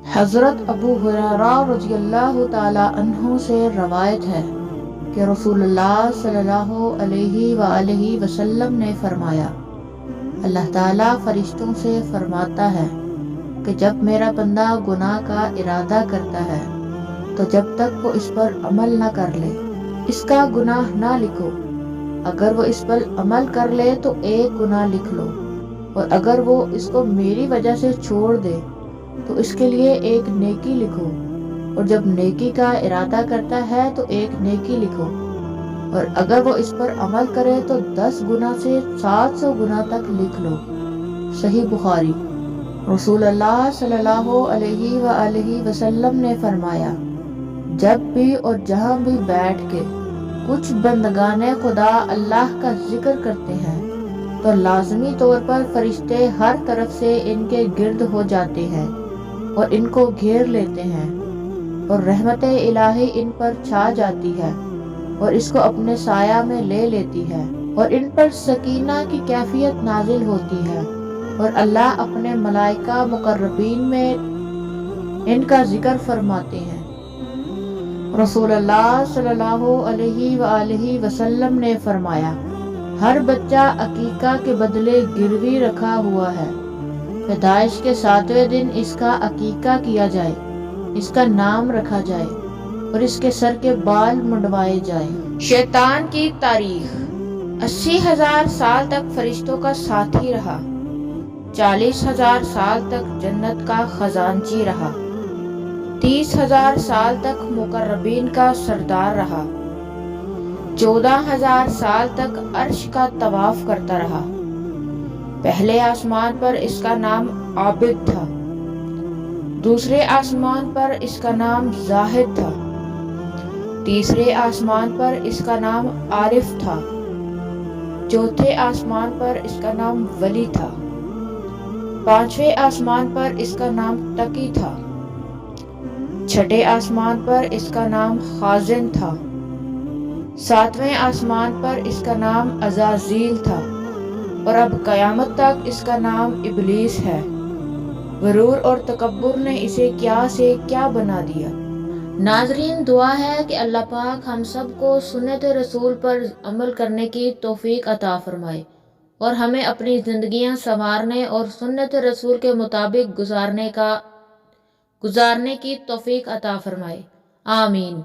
حضرت ابو ہریرہ رضی اللہ تعالی عنہ سے روایت ہے کہ رسول اللہ صلی اللہ علیہ وآلہ وسلم نے فرمایا، اللہ تعالیٰ فرشتوں سے فرماتا ہے کہ جب میرا بندہ گناہ کا ارادہ کرتا ہے تو جب تک وہ اس پر عمل نہ کر لے اس کا گناہ نہ لکھو۔ اگر وہ اس پر عمل کر لے تو ایک گناہ لکھ لو، اور اگر وہ اس کو میری وجہ سے چھوڑ دے تو اس کے لیے ایک نیکی لکھو، اور جب نیکی کا ارادہ کرتا ہے تو ایک نیکی لکھو، اور اگر وہ اس پر عمل کرے تو 10 گنا سے 700 گنا تک لکھ لو۔ صحیح بخاری۔ رسول اللہ صلی اللہ علیہ وآلہ وسلم نے فرمایا، جب بھی اور جہاں بھی بیٹھ کے کچھ بندگان خدا اللہ کا ذکر کرتے ہیں تو لازمی طور پر فرشتے ہر طرف سے ان کے گرد ہو جاتے ہیں اور ان کو گھیر لیتے ہیں، اور رحمت الہی ان پر چھا جاتی ہے اور اس کو اپنے سایہ میں لے لیتی ہے، اور ان پر سکینہ کی کیفیت نازل ہوتی ہے، اور اللہ اپنے ملائکہ مقربین میں ان کا ذکر فرماتے ہیں۔ رسول اللہ صلی اللہ علیہ وآلہ وسلم نے فرمایا، ہر بچہ عقیقہ کے بدلے گروی رکھا ہوا ہے، پیدائش کے 7ویں دن اس کا عقیقہ کیا جائے، اس کا نام رکھا جائے اور اس کے سر کے بال منڈوائے جائیں۔ شیطان کی تاریخ۔ 80,000 سال تک فرشتوں کا ساتھی رہا، 40,000 سال تک جنت کا خزانچی رہا، 30,000 سال تک مقربین کا سردار رہا، 14,000 سال تک عرش کا طواف کرتا رہا۔ پہلے آسمان پر اس کا نام عابد تھا، دوسرے آسمان پر اس کا نام زاہد تھا، تیسرے آسمان پر اس کا نام عارف تھا، چوتھے آسمان پر اس کا نام ولی تھا، پانچویں آسمان پر اس کا نام تقی تھا، چھٹے آسمان پر اس کا نام خازن تھا، ساتویں آسمان پر اس کا نام عزازیل تھا، اور اب قیامت تک اس کا نام ابلیس ہے۔ غرور اور تکبر نے اسے کیا سے کیا بنا دیا۔ ناظرین، دعا ہے کہ اللہ پاک ہم سب کو سنت رسول پر عمل کرنے کی توفیق عطا فرمائے اور ہمیں اپنی زندگیاں سنوارنے اور سنت رسول کے مطابق گزارنے کی توفیق عطا فرمائے۔ آمین۔